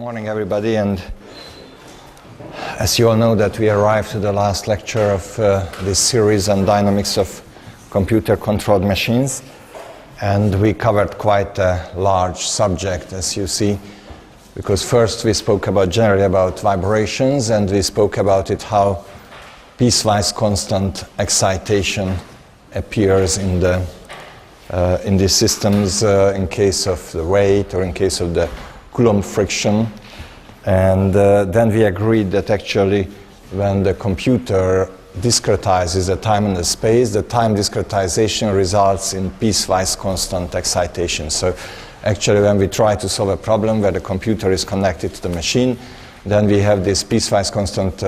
morning, everybody, and as you all know that we arrived to the last lecture of this series on dynamics of computer-controlled machines, and we covered quite a large subject, as you see, because first we spoke generally about vibrations, and we spoke about how piecewise constant excitation appears in these systems in case of the weight or in case of the Coulomb friction. And then we agreed that actually when the computer discretizes the time and the space, the time discretization results in piecewise constant excitation. So actually when we try to solve a problem where the computer is connected to the machine, then we have this piecewise constant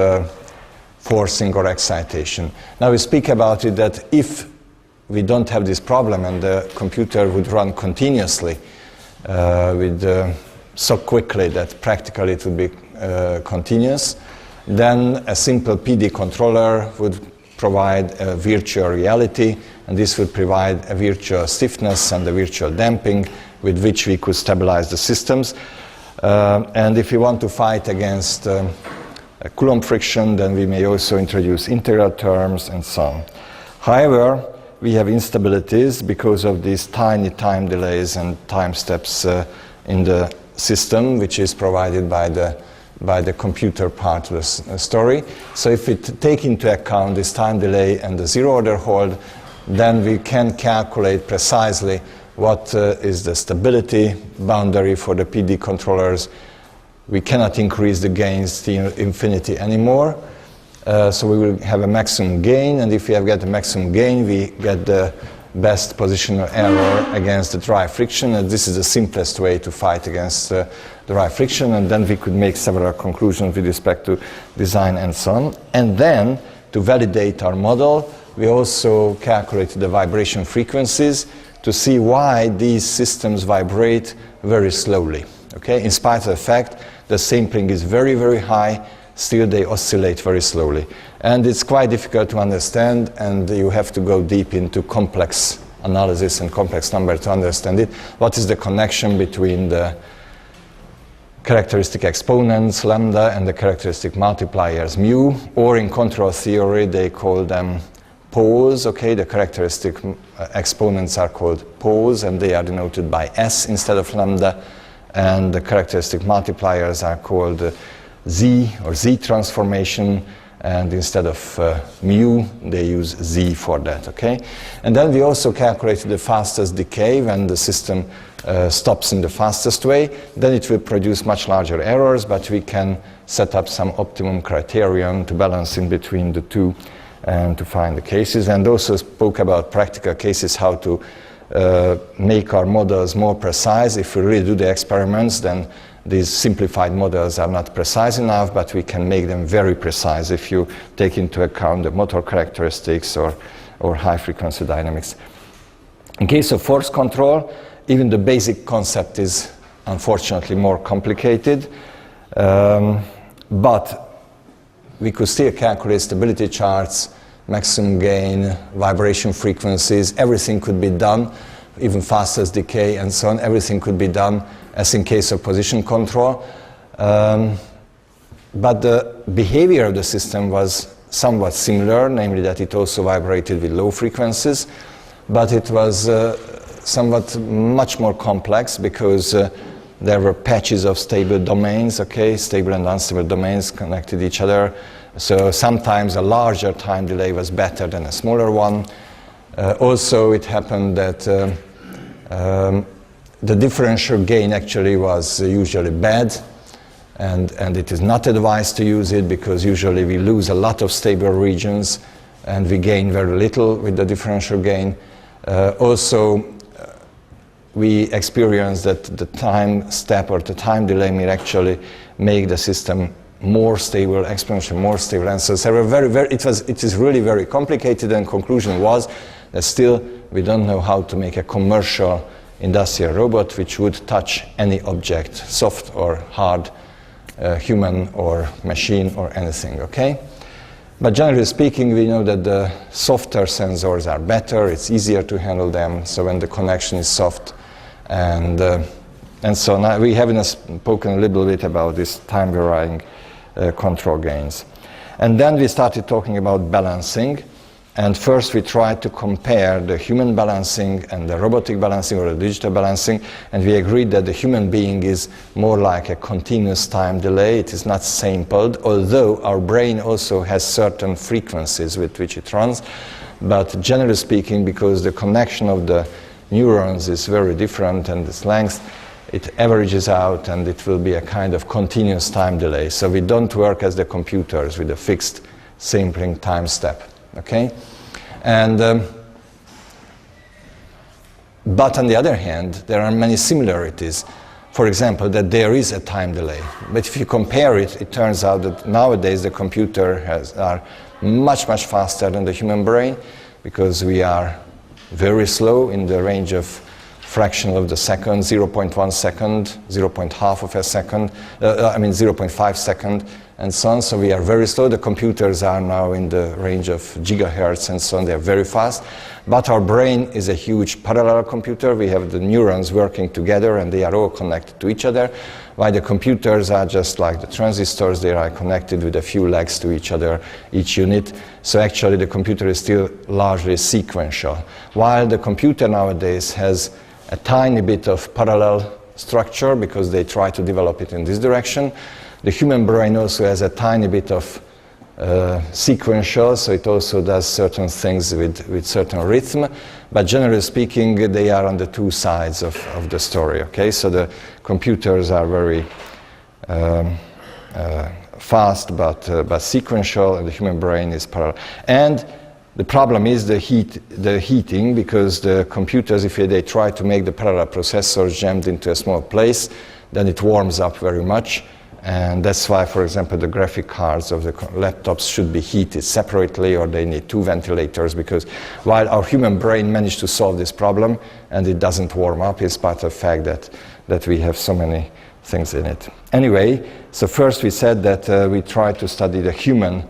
forcing or excitation. Now we speak about it that if we don't have this problem and the computer would run continuously so quickly that practically it would be continuous, then a simple PD controller would provide a virtual reality, and this would provide a virtual stiffness and a virtual damping with which we could stabilize the systems. And if we want to fight against a Coulomb friction, then we may also introduce integral terms and so on. However, we have instabilities because of these tiny time delays and time steps in the system, which is provided by the computer part of the story. So if we take into account this time delay and the zero-order hold, then we can calculate precisely what is the stability boundary for the PD controllers. We cannot increase the gains to infinity anymore. So we will have a maximum gain, and if we have got a maximum gain, we get the best positional error against the dry friction, and this is the simplest way to fight against the dry friction, and then we could make several conclusions with respect to design and so on. And then, to validate our model, we also calculated the vibration frequencies to see why these systems vibrate very slowly. Okay? In spite of the fact the sampling is very, very high, still they oscillate very slowly. And it's quite difficult to understand, and you have to go deep into complex analysis and complex number to understand it. What is the connection between the characteristic exponents, lambda, and the characteristic multipliers, mu, or in control theory they call them poles, okay? The characteristic exponents are called poles, and they are denoted by S instead of lambda, and the characteristic multipliers are called Z or Z transformation, and instead of mu, they use Z for that, okay? And then we also calculated the fastest decay when the system stops in the fastest way. Then it will produce much larger errors, but we can set up some optimum criterion to balance in between the two and to find the cases. And also spoke about practical cases, how to make our models more precise. If we really do the experiments, then these simplified models are not precise enough, but we can make them very precise if you take into account the motor characteristics or high-frequency dynamics. In case of force control, even the basic concept is unfortunately more complicated, but we could still calculate stability charts, maximum gain, vibration frequencies, everything could be done, even fastest decay and so on, everything could be done as in case of position control. But the behavior of the system was somewhat similar, namely that it also vibrated with low frequencies, but it was somewhat much more complex because there were patches of stable domains, okay, stable and unstable domains connected each other. So sometimes a larger time delay was better than a smaller one. Also, it happened that the differential gain actually was usually bad, and it is not advised to use it because usually we lose a lot of stable regions and we gain very little with the differential gain. Also, we experienced that the time step or the time delay may actually make the system more stable, exponentially more stable, and so it is really very complicated, and conclusion was that still we don't know how to make a commercial industrial robot which would touch any object, soft or hard, human or machine or anything, okay? But generally speaking, we know that the softer sensors are better, it's easier to handle them, so when the connection is soft and And so now we haven't spoken a little bit about this time varying control gains. And then we started talking about balancing. And first we tried to compare the human balancing and the robotic balancing or the digital balancing, and we agreed that the human being is more like a continuous time delay. It is not sampled, although our brain also has certain frequencies with which it runs. But generally speaking, because the connection of the neurons is very different and its length, it averages out and it will be a kind of continuous time delay. So we don't work as the computers with a fixed sampling time step. Okay, and but on the other hand, there are many similarities. For example, that there is a time delay. But if you compare it, it turns out that nowadays the computer are much faster than the human brain, because we are very slow in the range of fraction of the second, 0.1 second, 0.5 of a second, 0.5 second, and so on. So we are very slow. The computers are now in the range of gigahertz and so on. They are very fast. But our brain is a huge parallel computer. We have the neurons working together and they are all connected to each other, while the computers are just like the transistors. They are connected with a few legs to each other, each unit. So actually the computer is still largely sequential. While the computer nowadays has a tiny bit of parallel structure because they try to develop it in this direction. The human brain also has a tiny bit of sequential, so it also does certain things with certain rhythm, but generally speaking, they are on the two sides of the story, okay? So the computers are very fast, but sequential, and the human brain is parallel. And the problem is the heating, because the computers, if they try to make the parallel processors jammed into a small place, then it warms up very much. And that's why, for example, the graphic cards of the laptops should be heated separately, or they need two ventilators, because while our human brain managed to solve this problem and it doesn't warm up, it's part of the fact that we have so many things in it. Anyway, so first we said that we tried to study the human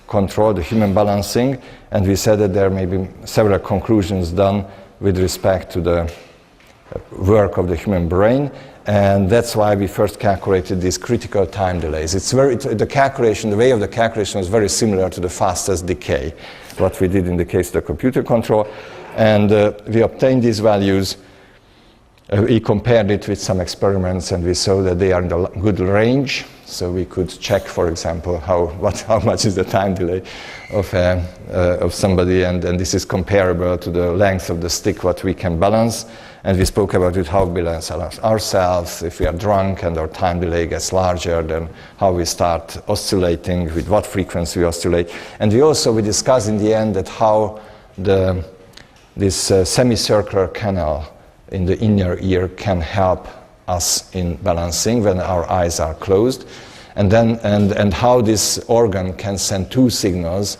control, the human balancing, and we said that there may be several conclusions done with respect to the work of the human brain, and that's why we first calculated these critical time delays. The way of the calculation is very similar to the fastest decay, what we did in the case of the computer control, and we obtained these values. We compared it with some experiments, and we saw that they are in the good range. So we could check, for example, how much is the time delay of somebody, and this is comparable to the length of the stick what we can balance. And we spoke about it, how we balance ourselves. If we are drunk and our time delay gets larger, then how we start oscillating, with what frequency we oscillate. And we discussed in the end that how this semicircular canal in the inner ear can help us in balancing when our eyes are closed, and how this organ can send two signals,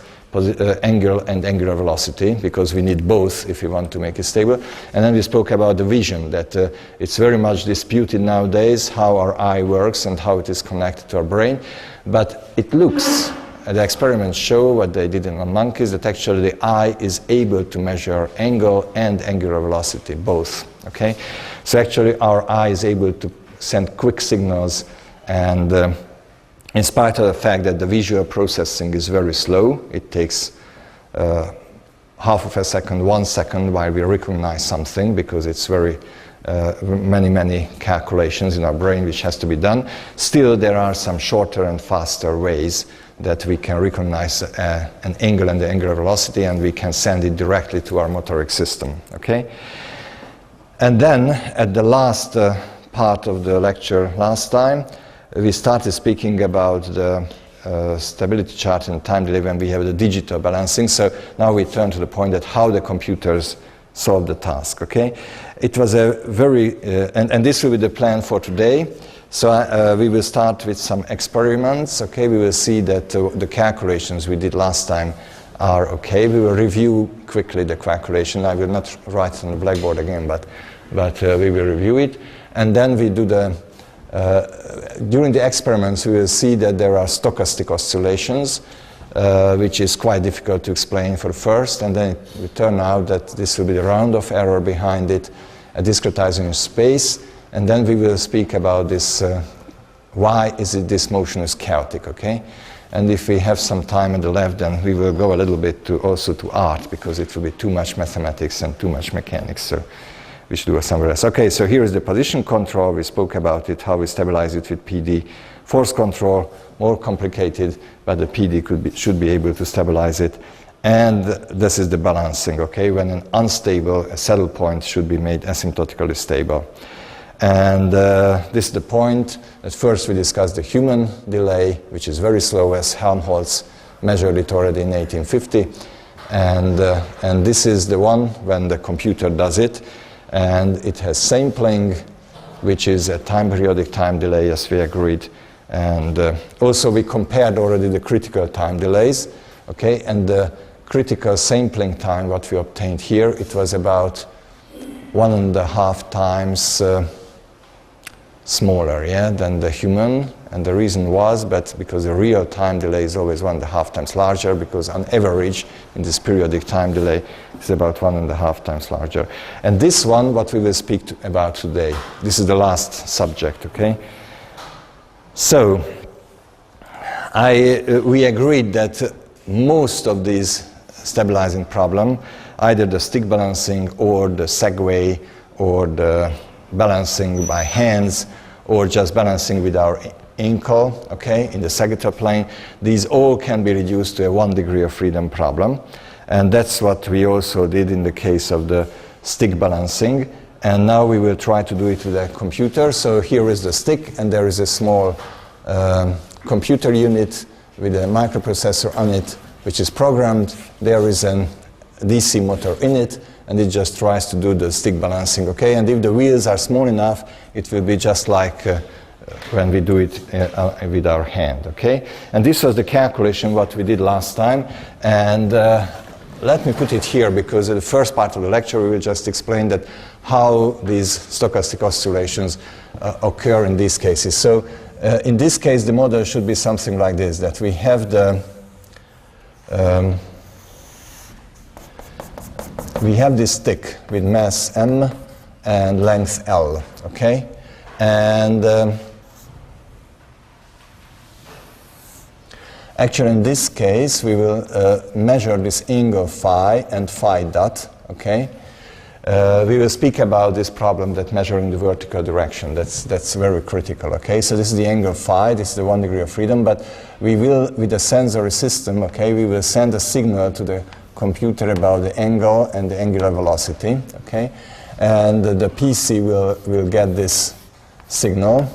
angle and angular velocity, because we need both if we want to make it stable. And then we spoke about the vision, that it's very much disputed nowadays how our eye works and how it is connected to our brain, but it looks, the experiments show, what they did on monkeys, that actually the eye is able to measure angle and angular velocity, both. Okay, so actually our eye is able to send quick signals, and in spite of the fact that the visual processing is very slow, it takes half of a second, 1 second while we recognize something, because it's very many calculations in our brain which has to be done. Still, there are some shorter and faster ways that we can recognize an angle and the angular velocity, and we can send it directly to our motoric system. Okay. And then, at the last part of the lecture last time, we started speaking about the stability chart and time delay when we have the digital balancing. So now we turn to the point that how the computers solve the task. Okay, it was a very and this will be the plan for today. So we will start with some experiments. Okay, we will see that the calculations we did last time are okay. We will review quickly the calculation. I will not write it on the blackboard again, but we will review it. And then we do during the experiments, we will see that there are stochastic oscillations, which is quite difficult to explain for first, and then it will turn out that this will be the round-off error behind it, a discretizing space, and then we will speak about this, why is it this motion is chaotic, okay? And if we have some time on the left, then we will go a little bit also to art, because it will be too much mathematics and too much mechanics, so we should do it somewhere else. Okay, so here is the position control. We spoke about it, how we stabilize it with PD. Force control, more complicated, but the PD should be able to stabilize it. And this is the balancing, okay? When an unstable saddle point should be made asymptotically stable. And this is the point. At first we discussed the human delay, which is very slow, as Helmholtz measured it already in 1850. And this is the one when the computer does it. And it has sampling, which is a periodic time delay, as we agreed. And also we compared already the critical time delays, okay? And the critical sampling time, what we obtained here, it was about 1.5 times smaller, yeah, than the human. And the reason was because the real time delay is always 1.5 times larger, because on average in this periodic time delay it's about 1.5 times larger. And this one, what we will speak about today, this is the last subject, okay? So we agreed that most of these stabilizing problem, either the stick balancing or the segway or the balancing by hands or just balancing with our ankle, okay, in the sagittal plane, these all can be reduced to a 1 degree of freedom problem. And that's what we also did in the case of the stick balancing. And now we will try to do it with a computer. So here is the stick, and there is a small computer unit with a microprocessor on it, which is programmed. There is a DC motor in it, and it just tries to do the stick balancing, okay? And if the wheels are small enough, it will be just like when we do it with our hand, okay? And this was the calculation what we did last time. And let me put it here, because in the first part of the lecture we will just explain that how these stochastic oscillations occur in these cases. So in this case the model should be something like this, that we have the we have this stick with mass m and length L, okay? And actually in this case we will measure this angle phi and phi dot, okay? We will speak about this problem that measuring the vertical direction. That's very critical, okay? So this is the angle phi, this is the 1 degree of freedom, but we will, with the sensory system, okay, we will send a signal to the computer about the angle and the angular velocity, okay? And the PC will get this signal.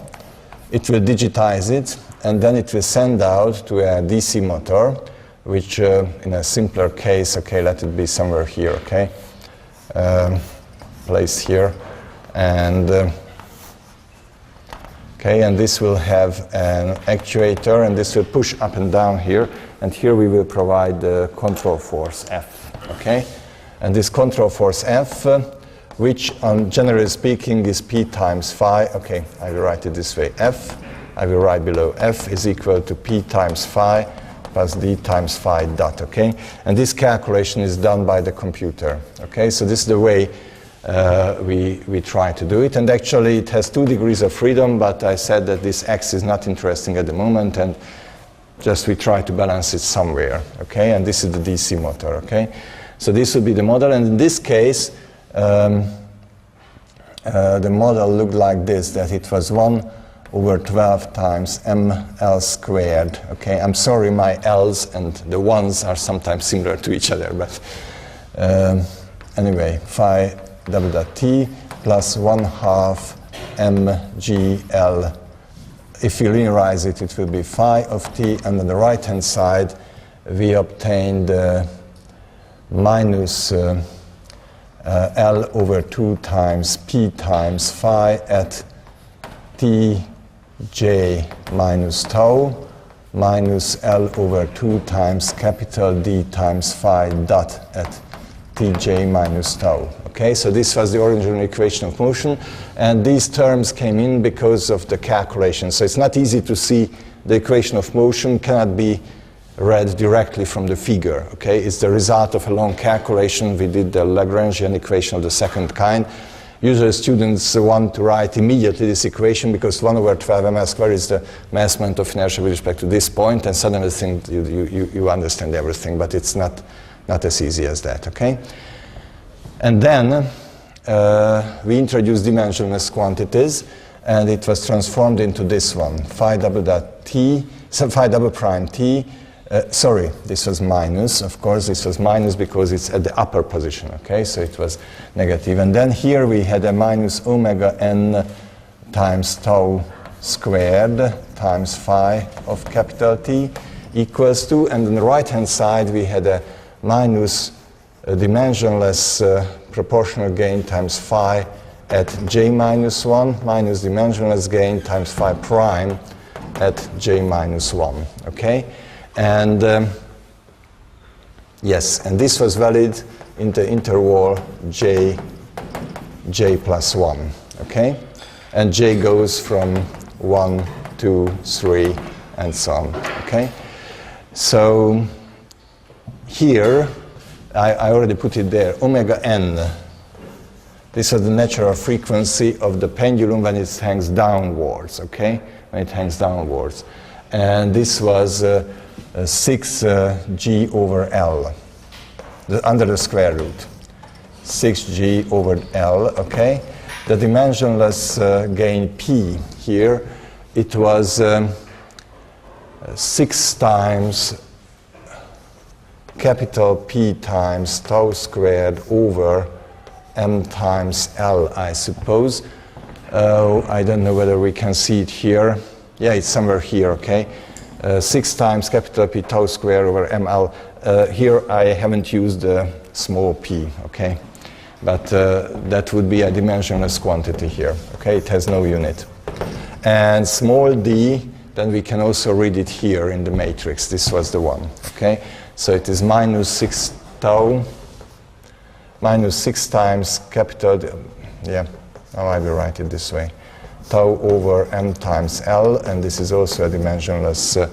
It will digitize it, and then it will send out to a DC motor, which in a simpler case, okay, let it be somewhere here, okay? Placed here, and okay, and this will have an actuator, and this will push up and down here, and here we will provide the control force F, okay? And this control force F, which generally speaking is P times phi, okay, I will write it this way, F, I will write below, F is equal to P times phi plus D times phi dot, okay? And this calculation is done by the computer, okay? So this is the way we try to do it. And actually it has 2 degrees of freedom, but I said that this X is not interesting at the moment, and just we try to balance it somewhere, okay? And this is the DC motor, okay? So this would be the model, and in this case the model looked like this, that it was 1/12 times ml squared, okay? I'm sorry, my L's and the 1's are sometimes similar to each other, but anyway, phi double dot t plus 1/2 mgl. If you linearize it, it will be phi of t, and on the right-hand side we obtained minus L over 2 times P times phi at Tj minus tau minus L over 2 times capital D times phi dot at Tj minus tau. Okay, so this was the original equation of motion, and these terms came in because of the calculation. So it's not easy to see the equation of motion, cannot be read directly from the figure, okay? It's the result of a long calculation. We did the Lagrangian equation of the second kind, Usually students want to write immediately this equation because 1 over 12 ml squared is the mass moment of inertia with respect to this point, and suddenly think you understand everything, but it's not as easy as that, okay? And then we introduced dimensionless quantities, and it was transformed into this one, phi double dot t, so phi double prime t. Sorry, this was minus. Of course, this was minus because it's at the upper position, okay? So it was negative. And then here we had a minus omega n times tau squared times phi of capital T equals to, and on the right-hand side we had a minus dimensionless proportional gain times phi at j minus 1 minus dimensionless gain times phi prime at j minus 1, okay? And yes, and this was valid in the interval j plus 1, okay? And j goes from 1, 2, 3, and so on, okay? So here, I already put it there, omega n. This is the natural frequency of the pendulum when it hangs downwards, okay? When it hangs downwards. And this was 6g over L, under the square root. 6g over L, okay? The dimensionless gain P here, it was 6 times capital P times tau squared over m times L, I suppose. I don't know whether we can see it here. Yeah, it's somewhere here, okay? 6 times capital P tau squared over ml. Here I haven't used the small p, okay? But that would be a dimensionless quantity here, okay? It has no unit. And small d, then we can also read it here in the matrix. This was the one, okay? So it is minus 6 tau, minus 6 times capital, yeah, now I will write it this way. Tau over m times L, and this is also a dimensionless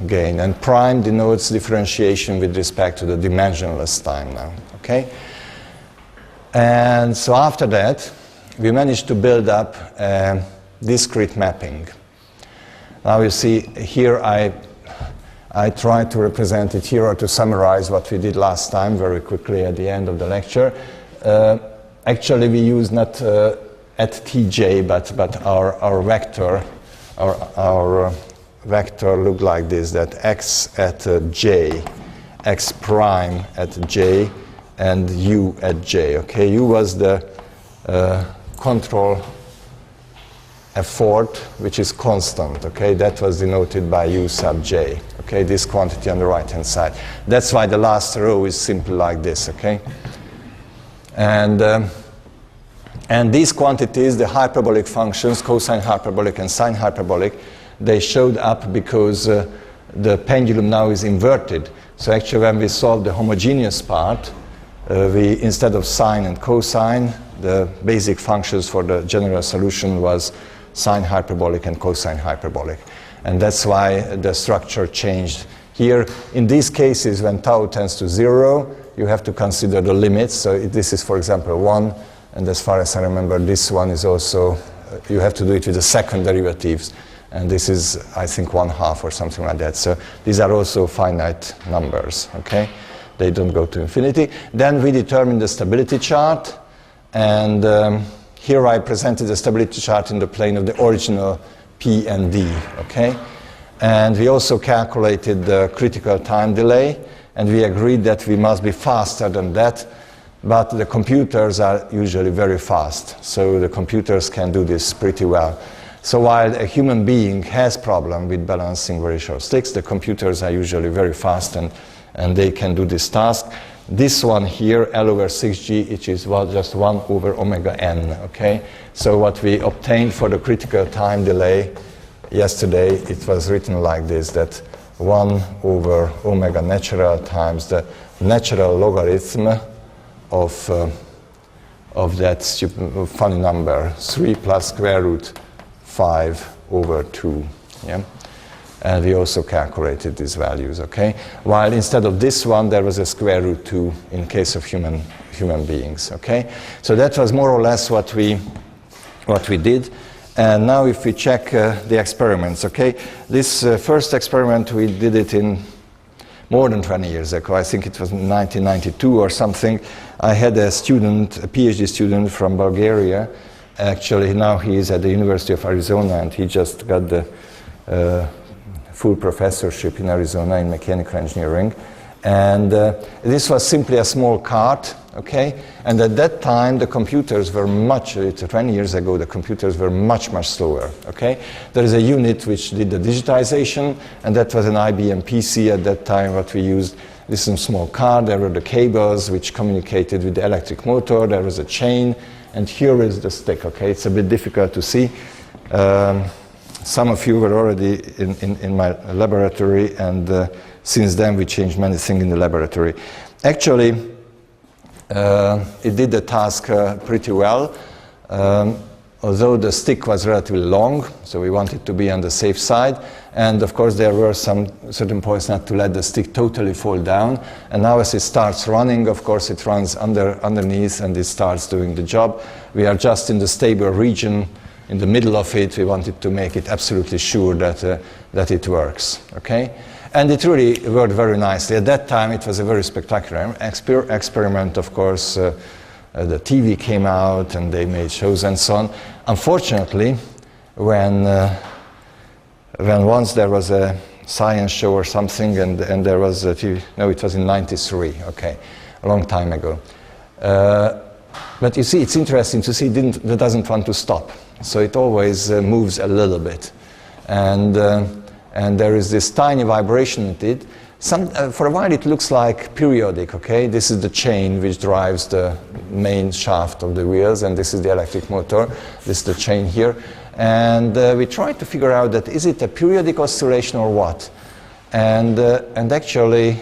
gain. And prime denotes differentiation with respect to the dimensionless time now, okay? And so after that, we managed to build up a discrete mapping. Now you see, here I tried to represent it here or to summarize what we did last time very quickly at the end of the lecture. Actually, we use not at tj, but our vector, our vector looked like this, that x at j, x prime at j, and u at j, okay? U was the control effort, which is constant, okay? That was denoted by u sub j, okay? This quantity on the right-hand side. That's why the last row is simply like this, okay? And these quantities, the hyperbolic functions, cosine hyperbolic and sine hyperbolic, they showed up because the pendulum now is inverted. So actually when we solved the homogeneous part, we, instead of sine and cosine, the basic functions for the general solution was sine hyperbolic and cosine hyperbolic. And that's why the structure changed. Here, in these cases, when tau tends to 0, you have to consider the limits. So this is, for example, 1. And as far as I remember, this one is also, you have to do it with the second derivatives. And this is, I think, 1/2 or something like that. So these are also finite numbers, okay? They don't go to infinity. Then we determined the stability chart. And here I presented the stability chart in the plane of the original P and D, okay? And we also calculated the critical time delay. And we agreed that we must be faster than that. But the computers are usually very fast, so the computers can do this pretty well. So while a human being has problem with balancing very short sticks, the computers are usually very fast and they can do this task. This one here, L over 6g, which is just 1 over omega n, okay? So what we obtained for the critical time delay yesterday, it was written like this, that 1 over omega natural times the natural logarithm of that stupid, funny number, 3 plus square root 5 over 2. Yeah? and we also calculated these values, okay? While instead of this one, there was a square root 2 in case of human beings, okay? So that was more or less what we did. And now if we check the experiments, okay? This first experiment, we did it in more than 20 years ago. I think it was 1992 or something. I had a student, a PhD student from Bulgaria. Actually, now he is at the University of Arizona, and he just got the full professorship in Arizona in mechanical engineering. And this was simply a small cart, okay? And at that time, the computers were 20 years ago, the computers were much slower, okay? There is a unit which did the digitization, and that was an IBM PC at that time, what we used. This is a small car, there were the cables which communicated with the electric motor, there was a chain, and here is the stick, okay? It's a bit difficult to see. Some of you were already in my laboratory, and since then we changed many things in the laboratory. Actually, it did the task pretty well, although the stick was relatively long, so we wanted to be on the safe side. And of course there were some certain points not to let the stick totally fall down. And now as it starts running, of course it runs underneath and it starts doing the job. We are just in the stable region, in the middle of it. We wanted to make it absolutely sure that it works, okay? And it really worked very nicely. At that time, it was a very spectacular experiment. Of course, the TV came out and they made shows and so on. Unfortunately, when once there was a science show or something, and there was a TV, no, it was in '93, okay, a long time ago. But you see, it's interesting to see it doesn't want to stop. So it always moves a little bit. And there is this tiny vibration in it. For a while it looks like periodic, okay? This is the chain which drives the main shaft of the wheels, and this is the electric motor. This is the chain here. And we tried to figure out that is it a periodic oscillation or what? And actually,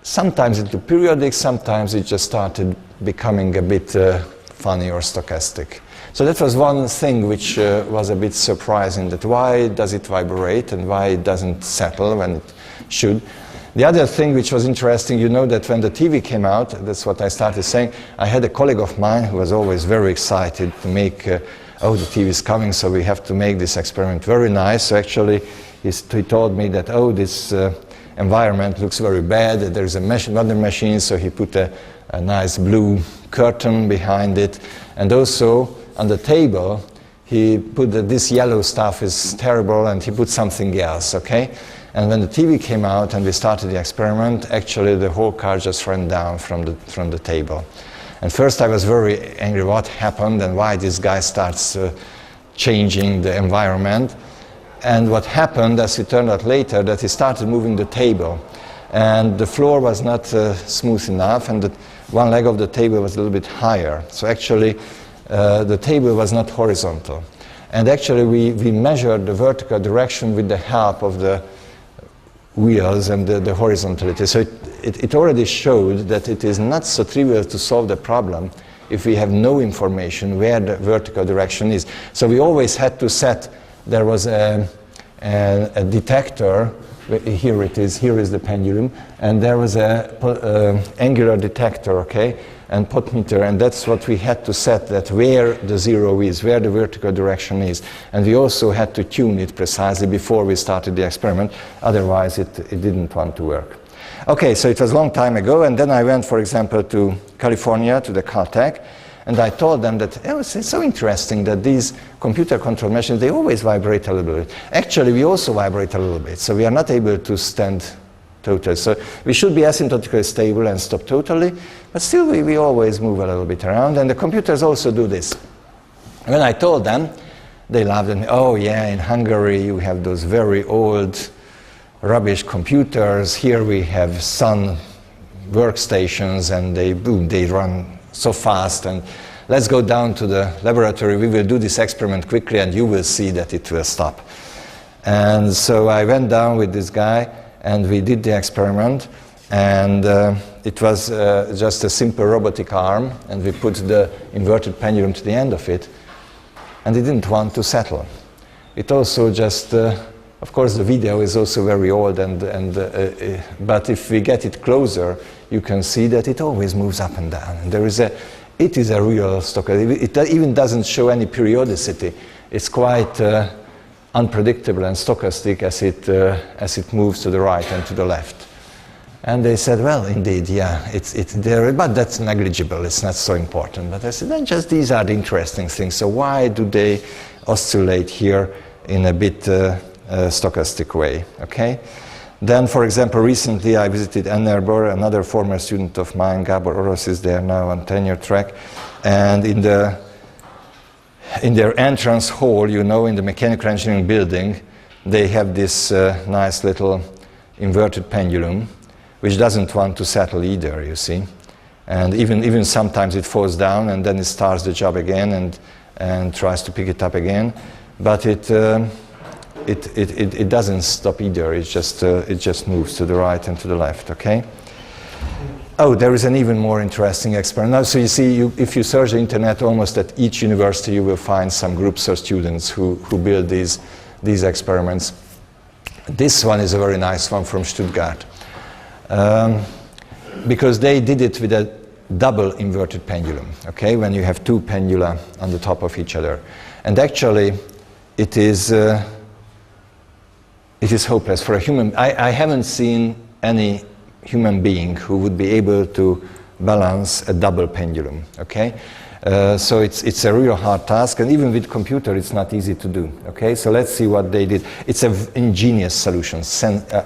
sometimes it's periodic, sometimes it just started becoming a bit funny or stochastic. So that was one thing which was a bit surprising, that why does it vibrate and why it doesn't settle when it should. The other thing which was interesting, you know that when the TV came out, that's what I started saying, I had a colleague of mine who was always very excited to make, oh, the TV is coming, so we have to make this experiment very nice. So actually, he told me that, oh, this environment looks very bad, there's another machine, so he put a nice blue curtain behind it. And also, on the table, he put that this yellow stuff is terrible, and he put something else, okay? And when the TV came out and we started the experiment, actually the whole car just ran down from the table. And first I was very angry, what happened and why this guy starts changing the environment. And what happened, as it turned out later, that he started moving the table. And the floor was not smooth enough, and one leg of the table was a little bit higher. So actually, the table was not horizontal. And actually we measured the vertical direction with the help of the wheels and the horizontality. So it already showed that it is not so trivial to solve the problem if we have no information where the vertical direction is. So we always had to set, there was a detector, here it is, here is the pendulum, and there was a angular detector, okay, and potmeter, and that's what we had to set, that where the zero is, where the vertical direction is. And we also had to tune it precisely before we started the experiment, otherwise it didn't want to work. Okay, so it was a long time ago, and then I went, for example, to California, to the Caltech, and I told them that it's so interesting that these computer-controlled machines, they always vibrate a little bit. Actually, we also vibrate a little bit, so we are not able to stand totally. So we should be asymptotically stable and stop totally, but still we always move a little bit around, and the computers also do this. And when I told them, they laughed at me, oh yeah, in Hungary you have those very old rubbish computers, here we have Sun workstations, and they run so fast, and let's go down to the laboratory, we will do this experiment quickly and you will see that it will stop. And so I went down with this guy and we did the experiment, and it was just a simple robotic arm, and we put the inverted pendulum to the end of it, and it didn't want to settle. It also just Of course, the video is also very old, but if we get it closer, you can see that it always moves up and down. And it is a real stochastic. It even doesn't show any periodicity. It's quite unpredictable and stochastic as it moves to the right and to the left. And they said, well, indeed, yeah, it's there, but that's negligible. It's not so important. But I said, then just these are the interesting things. So why do they oscillate here in a bit stochastic way? Okay. Then, for example, recently I visited Ann Arbor. Another former student of mine, Gábor STÉPÁN, is there now on tenure track, and in their entrance hall, you know, in the mechanical engineering building, they have this nice little inverted pendulum, which doesn't want to settle either, you see. And even sometimes it falls down and then it starts the job again and tries to pick it up again. But it doesn't stop either, it just moves to the right and to the left, okay? Oh, there is an even more interesting experiment. Now, so you see, if you search the internet, almost at each university you will find some groups of students who build these experiments. This one is a very nice one from Stuttgart. Because they did it with a double inverted pendulum, okay, when you have two pendula on the top of each other. And actually, it is hopeless for a human. I haven't seen any human being who would be able to balance a double pendulum, okay? So it's a real hard task, and even with computer it's not easy to do, okay? So let's see what they did. It's an ingenious solution.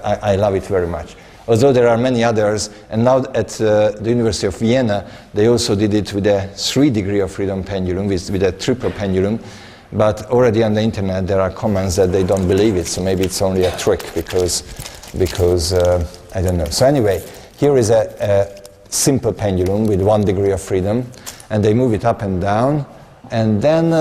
I love it very much. Although there are many others, and now at the University of Vienna, they also did it with a 3 degree of freedom pendulum, with a triple pendulum, but already on the internet there are comments that they don't believe it, so maybe it's only a trick because I don't know. So anyway, here is a simple pendulum with 1 degree of freedom, and they move it up and down, and then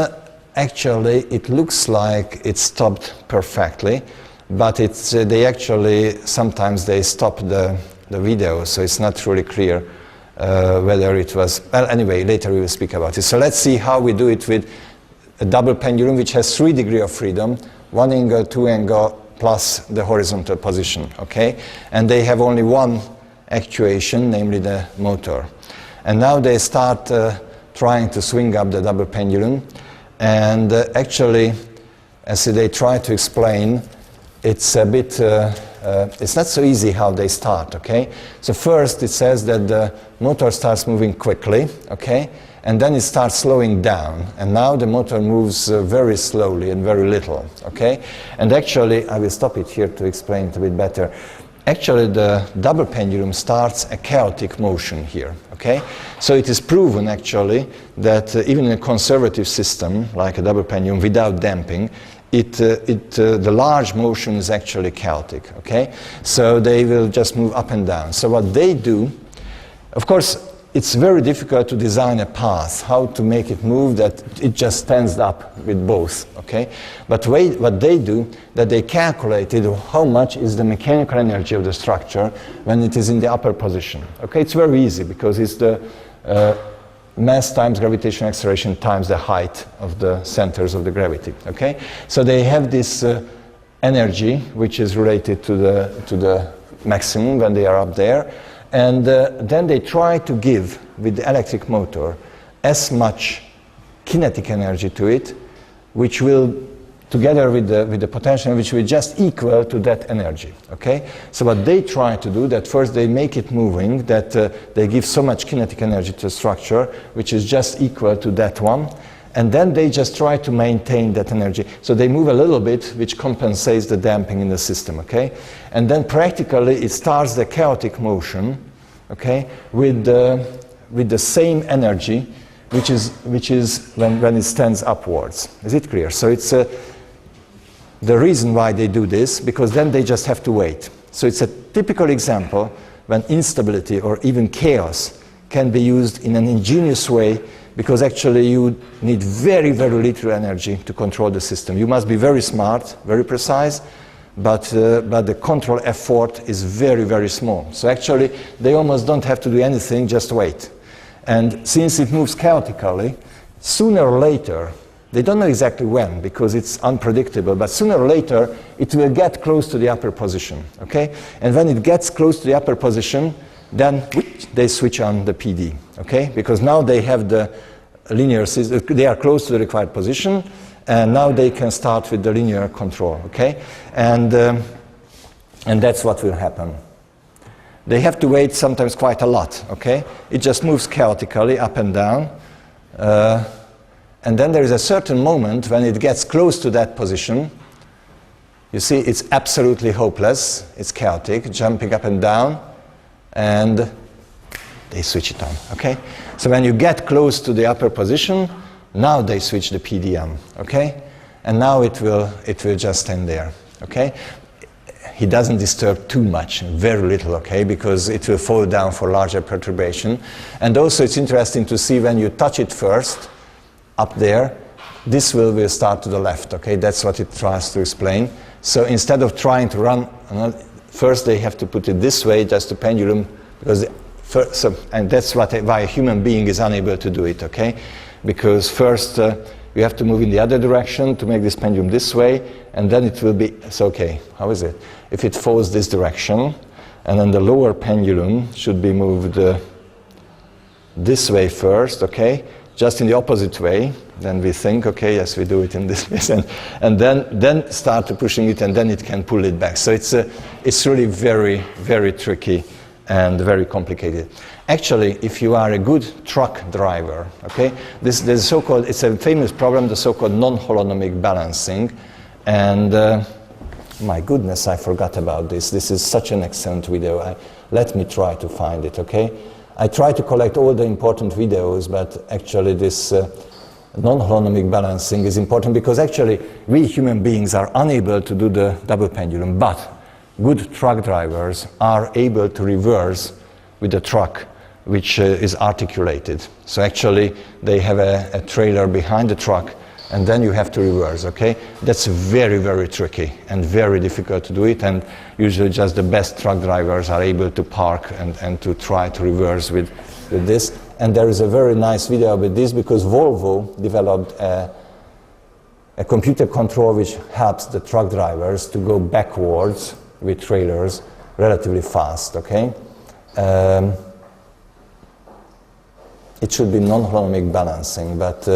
actually it looks like it stopped perfectly, but sometimes they stop the video, so it's not really clear whether it was, well, anyway, later we will speak about it. So let's see how we do it with a double pendulum which has 3 degrees of freedom, 1 angle, 2 angle, plus the horizontal position, okay? And they have only one actuation, namely the motor. And now they start trying to swing up the double pendulum, and actually, as they try to explain, it's a bit, it's not so easy how they start, okay? So first it says that the motor starts moving quickly, okay? And then it starts slowing down, and now the motor moves very slowly and very little, okay? And actually, I will stop it here to explain it a bit better. Actually, the double pendulum starts a chaotic motion here, okay? So it is proven, actually, that even in a conservative system, like a double pendulum without damping, the large motion is actually chaotic, okay? So they will just move up and down. So what they do, of course, it's very difficult to design a path, how to make it move that it just stands up with both, okay? But what they do, that they calculated how much is the mechanical energy of the structure when it is in the upper position, okay? It's very easy because it's the mass times gravitational acceleration times the height of the centers of the gravity, okay? So they have this energy which is related to the maximum when they are up there, and then they try to give with the electric motor as much kinetic energy to it, which will, together with the potential, which will just equal to that energy, okay? So what they try to do, that first they make it moving, that they give so much kinetic energy to the structure, which is just equal to that one, and then they just try to maintain that energy. So they move a little bit, which compensates the damping in the system, okay? And then practically it starts the chaotic motion, okay, with the same energy, which is when it stands upwards. Is it clear? So it's the reason why they do this, because then they just have to wait. So it's a typical example when instability or even chaos can be used in an ingenious way, because actually you need very, very little energy to control the system. You must be very smart, very precise, but the control effort is very, very small. So actually they almost don't have to do anything, just wait. And since it moves chaotically, sooner or later They don't know exactly when, because it's unpredictable, but sooner or later it will get close to the upper position, okay? And when it gets close to the upper position, then they switch on the PD, okay? Because now they have the linear system, they are close to the required position, and now they can start with the linear control, okay? And that's what will happen. They have to wait sometimes quite a lot, okay? It just moves chaotically up and down. And then there is a certain moment when it gets close to that position. You see, it's absolutely hopeless. It's chaotic, jumping up and down, and they switch it on, okay? So when you get close to the upper position, now they switch the PD on, okay? And now it will just stand there, okay? He doesn't disturb too much, very little, okay, because it will fall down for larger perturbation. And also it's interesting to see when you touch it first, up there, this will start to the left, okay? That's what it tries to explain. So instead of trying to run, first they have to put it this way, just the pendulum, because and that's why a human being is unable to do it, okay? Because first you have to move in the other direction to make this pendulum this way, and then it will be, so okay, how is it? If it falls this direction, and then the lower pendulum should be moved this way first, okay? Just in the opposite way, then we think, okay, yes, we do it in this way, and then start to pushing it, and then it can pull it back. So it's really very, very tricky and very complicated. Actually, if you are a good truck driver, okay, there's so-called, it's a famous problem, the so-called non-holonomic balancing, and my goodness, I forgot about this. This is such an excellent video. Let me try to find it, okay? I try to collect all the important videos, but actually this non-holonomic balancing is important because actually we human beings are unable to do the double pendulum, but good truck drivers are able to reverse with the truck which is articulated. So actually they have a trailer behind the truck, and then you have to reverse, okay? That's very, very tricky and very difficult to do it, and usually just the best truck drivers are able to park and to try to reverse with this. And there is a very nice video with this because Volvo developed a computer control which helps the truck drivers to go backwards with trailers relatively fast, okay? It should be non-holonomic balancing, but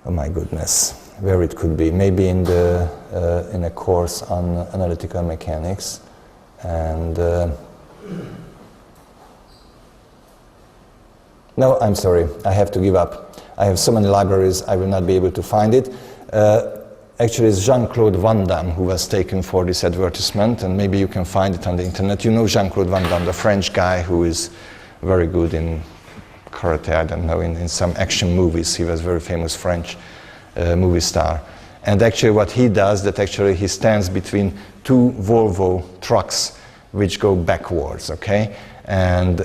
oh my goodness, where it could be? Maybe in a course on analytical mechanics, and no, I'm sorry, I have to give up. I have so many libraries, I will not be able to find it. Actually, it's Jean-Claude Van Damme who was taken for this advertisement, and maybe you can find it on the internet. You know Jean-Claude Van Damme, the French guy who is very good in karate, I don't know, in some action movies. He was a very famous French movie star. And actually what he does, that actually he stands between two Volvo trucks which go backwards, okay? And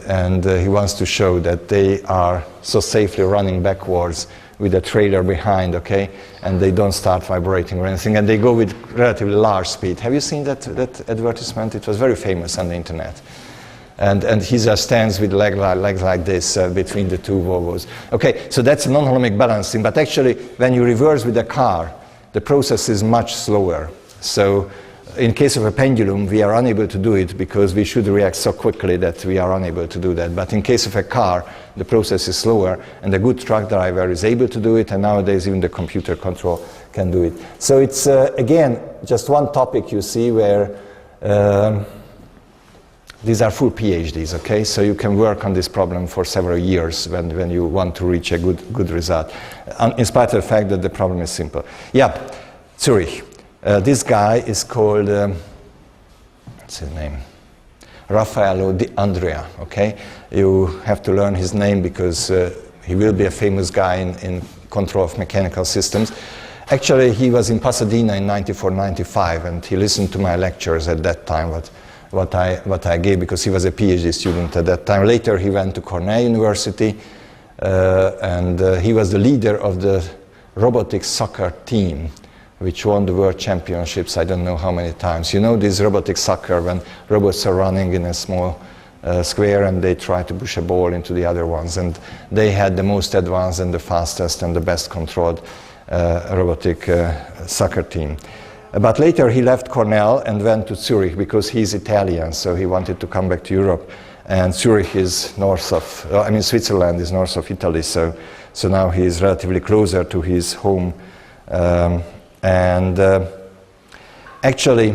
he wants to show that they are so safely running backwards with a trailer behind, okay? And they don't start vibrating or anything, and they go with relatively large speed. Have you seen that advertisement? It was very famous on the internet. And he just stands with legs like this between the two Volvos. Okay, so that's non-holonomic balancing, but actually when you reverse with a car, the process is much slower. So in case of a pendulum, we are unable to do it because we should react so quickly that we are unable to do that. But in case of a car, the process is slower, and a good truck driver is able to do it, and nowadays even the computer control can do it. So it's, again, just one topic you see where these are full PhDs, okay? So you can work on this problem for several years when you want to reach a good result, in spite of the fact that the problem is simple. Yeah, Zurich. This guy is called, what's his name? Raffaello Di Andrea, okay? You have to learn his name because he will be a famous guy in control of mechanical systems. Actually, he was in Pasadena in 94-95, and he listened to my lectures at that time, what I gave, because he was a PhD student at that time. Later he went to Cornell University, and he was the leader of the robotic soccer team, which won the world championships, I don't know how many times. You know this robotic soccer, when robots are running in a small square and they try to push a ball into the other ones, and they had the most advanced and the fastest and the best controlled robotic soccer team. But later he left Cornell and went to Zurich because he's Italian, so he wanted to come back to Europe. And Zurich is north of, Switzerland is north of Italy, so now he is relatively closer to his home. Actually,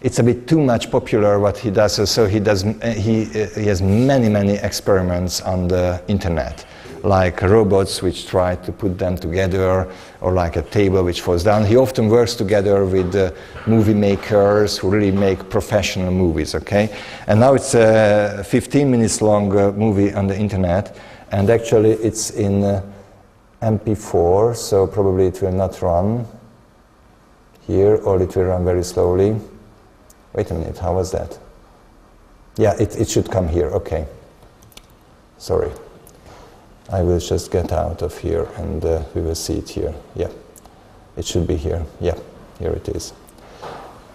it's a bit too much popular what he does. So he has many experiments on the internet, like robots which try to put them together, or like a table which falls down. He often works together with movie makers who really make professional movies, okay? And now it's a 15 minutes long movie on the internet, and actually it's in MP4, so probably it will not run here, or it will run very slowly. Wait a minute, how was that? Yeah, it should come here, okay. Sorry. I will just get out of here and we will see it here. Yeah, it should be here. Yeah, here it is.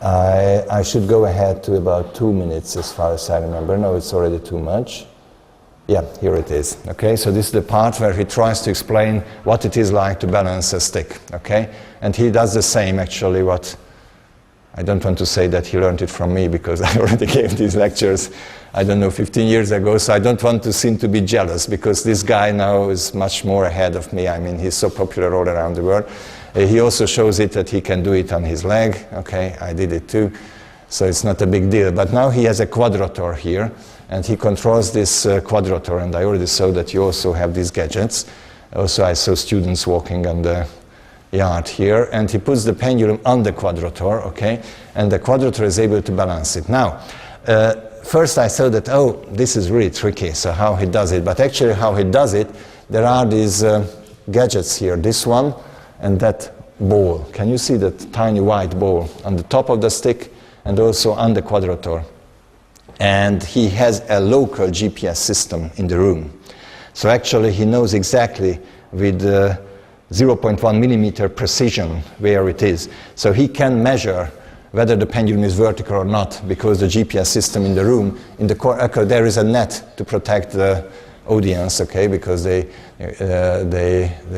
I should go ahead to about 2 minutes as far as I remember. No, it's already too much. Yeah, here it is. Okay, so this is the part where he tries to explain what it is like to balance a stick. Okay, and he does the same actually. What I don't want to say that he learned it from me because I already gave these lectures, I don't know, 15 years ago, so I don't want to seem to be jealous because this guy now is much more ahead of me. I mean, he's so popular all around the world. He also shows it that he can do it on his leg. Okay, I did it too, so it's not a big deal. But now he has a quadrator here, and he controls this quadrator, and I already saw that you also have these gadgets. Also, I saw students walking on the yard here, and he puts the pendulum on the quadrator, okay, and the quadrator is able to balance it. Now, first I thought that, oh, this is really tricky, so how he does it, but actually how he does it, there are these gadgets here, this one and that ball. Can you see that tiny white ball on the top of the stick and also on the quadrator? And he has a local GPS system in the room. So actually he knows exactly with 0.1 millimeter precision where it is. So he can measure whether the pendulum is vertical or not, because the GPS system in the room, in the there is a net to protect the audience, okay, because they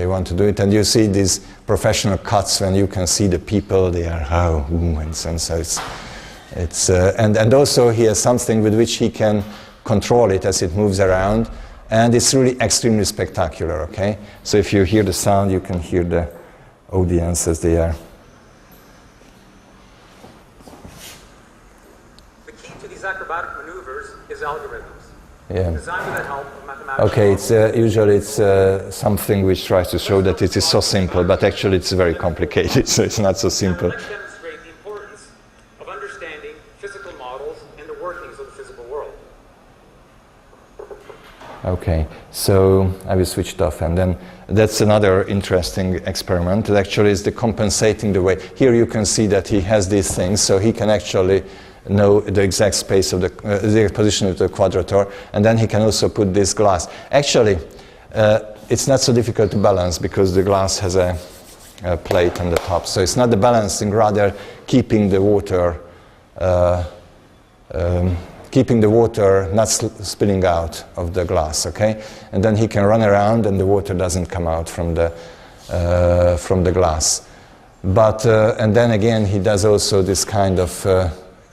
want to do it. And you see these professional cuts when you can see the people, they are and so it's and also he has something with which he can control it as it moves around. And it's really extremely spectacular, okay? So if you hear the sound, you can hear the audience as they are. The key to these acrobatic maneuvers is algorithms. Yeah. Designed with the help of mathematics. Okay, it's usually it's something which tries to show that it is so simple, but actually it's very complicated, so it's not so simple. Let's demonstrate the importance of understanding physical models and the workings of the physical world. Okay, so I will switch it off, and then that's another interesting experiment. It actually is the compensating the weight. Here you can see that he has these things, so he can actually know the exact space of the position of the quadrator, and then he can also put this glass. Actually, it's not so difficult to balance because the glass has a plate on the top, so it's not the balancing, rather keeping the water not spilling out of the glass, okay? And then he can run around and the water doesn't come out from the glass. But, and then again, he does also this kind of,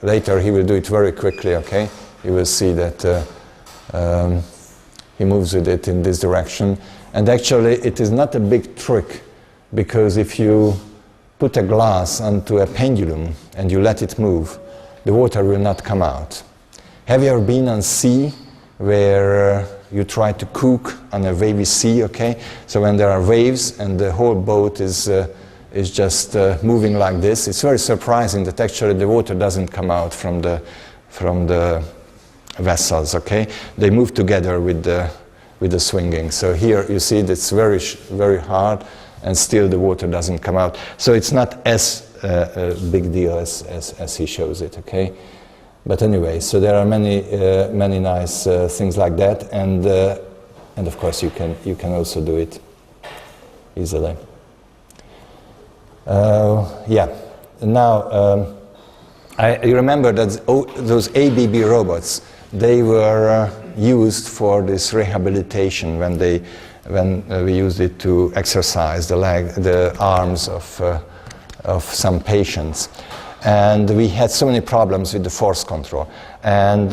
later he will do it very quickly, okay? You will see that he moves with it in this direction. And actually, it is not a big trick, because if you put a glass onto a pendulum and you let it move, the water will not come out. Have you ever been on sea where you try to cook on a wavy sea, okay? So when there are waves and the whole boat is just moving like this, it's very surprising that actually the water doesn't come out from the vessels, okay? They move together with the swinging. So here you see it's very hard, and still the water doesn't come out. So it's not as big deal as he shows it, okay? But anyway, so there are many nice things like that, and of course you can also do it easily. Yeah. Now you remember that those ABB robots, they were used for this rehabilitation when they when we used it to exercise the arms of some patients. And we had so many problems with the force control. And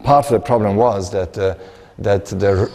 part of the problem was that the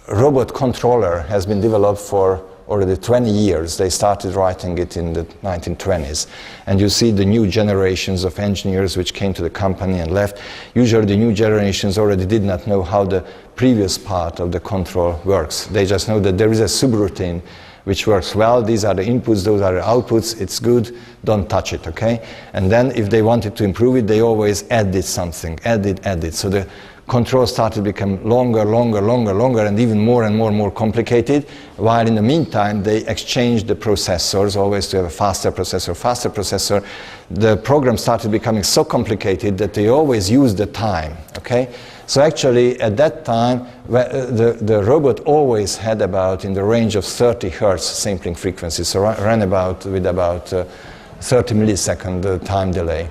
robot controller has been developed for already 20 years. They started writing it in the 1920s. And you see the new generations of engineers which came to the company and left. Usually the new generations already did not know how the previous part of the control works. They just know that there is a subroutine which works well. These are the inputs, those are the outputs. It's good, don't touch it, okay? And then if they wanted to improve it, they always added something, added. So the control started to become longer, and even more and more complicated, while in the meantime they exchanged the processors, always to have a faster processor. The program started becoming so complicated that they always used the time, okay? So actually at that time the robot always had about in the range of 30 hertz sampling frequency, so ran about with about 30 millisecond time delay.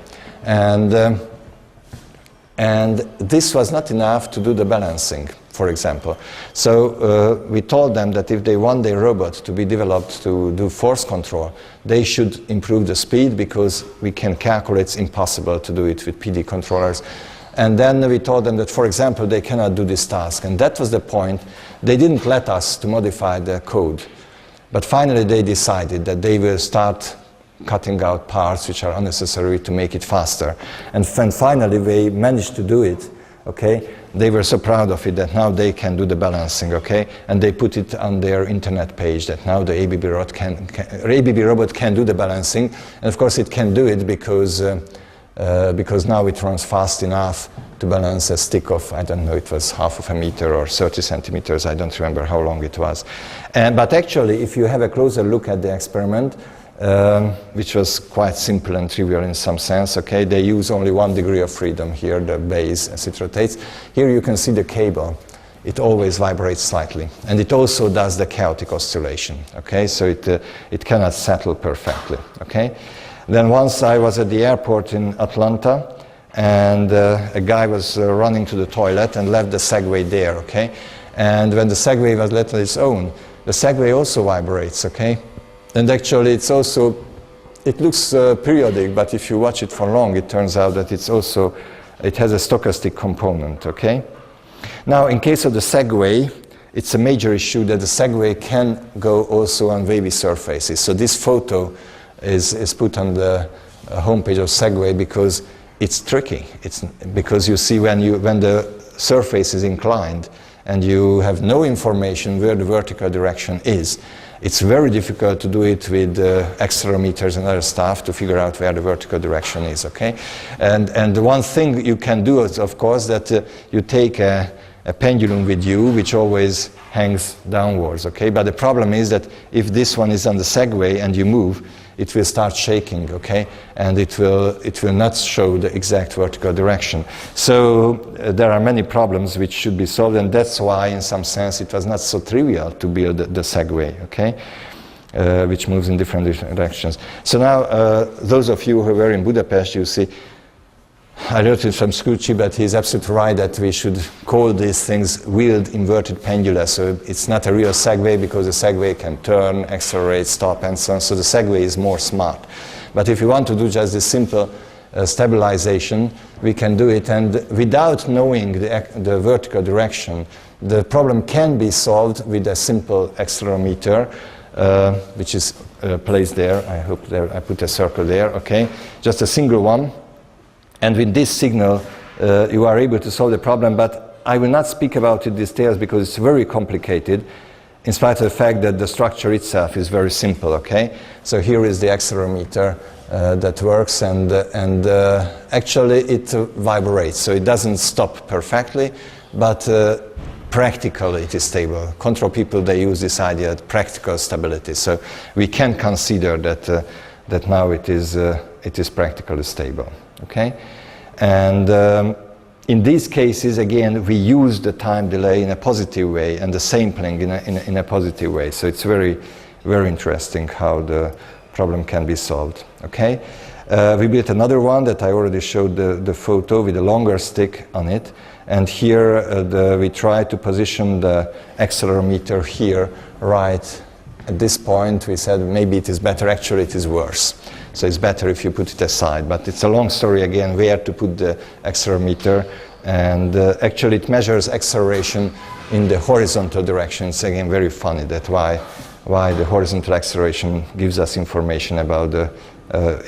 And this was not enough to do the balancing, for example. So we told them that if they want their robot to be developed to do force control, they should improve the speed, because we can calculate it's impossible to do it with PD controllers. And then we told them that, for example, they cannot do this task. And that was the point. They didn't let us to modify the code. But finally they decided that they will start cutting out parts which are unnecessary to make it faster. And finally they managed to do it, okay? They were so proud of it that now they can do the balancing, okay? And they put it on their internet page that now the ABB robot can do the balancing. And of course it can do it because now it runs fast enough to balance a stick of, I don't know, it was half of a meter or 30 centimeters, I don't remember how long it was. But actually, if you have a closer look at the experiment, which was quite simple and trivial in some sense, okay? They use only 1 degree of freedom here, the base, as it rotates. Here you can see the cable. It always vibrates slightly. And it also does the chaotic oscillation, okay? So it cannot settle perfectly, okay? Then once I was at the airport in Atlanta, and a guy was running to the toilet and left the Segway there, okay? And when the Segway was left on its own, the Segway also vibrates, okay? And actually it's also, it looks periodic, but if you watch it for long, it turns out that it has a stochastic component, okay? Now, in case of the Segway, it's a major issue that the Segway can go also on wavy surfaces. So this photo is put on the homepage of Segway because it's tricky. It's because you see when the surface is inclined and you have no information where the vertical direction is, it's very difficult to do it with accelerometers and other stuff to figure out where the vertical direction is, okay? And the one thing you can do is, of course, that you take a pendulum with you, which always hangs downwards, okay? But the problem is that if this one is on the Segway and you move, it will start shaking, okay? And it will not show the exact vertical direction. So there are many problems which should be solved, and that's why, in some sense, it was not so trivial to build the Segway, okay? Which moves in different directions. So now, those of you who were in Budapest, you see, I wrote it from Scucci, but he's absolutely right that we should call these things wheeled inverted pendula. So it's not a real Segway because the Segway can turn, accelerate, stop, and so on. So the Segway is more smart. But if you want to do just this simple stabilization, we can do it. And without knowing the vertical direction, the problem can be solved with a simple accelerometer, which is placed there. I hope I put a circle there, okay? Just a single one. And with this signal, you are able to solve the problem, but I will not speak about it in details because it's very complicated, in spite of the fact that the structure itself is very simple, okay? So here is the accelerometer that works, and actually it vibrates, so it doesn't stop perfectly, but practically it is stable. Control people, they use this idea of practical stability, so we can consider that now it is practically stable. Okay, and in these cases, again, we use the time delay in a positive way and the sampling in a positive way. So it's very, very interesting how the problem can be solved. Okay, We built another one that I already showed the photo with a longer stick on it. And here we try to position the accelerometer here, right at this point. We said maybe it is better, actually it is worse. So it's better if you put it aside. But it's a long story again, where to put the accelerometer. And actually it measures acceleration in the horizontal direction. It's again very funny that why the horizontal acceleration gives us information about the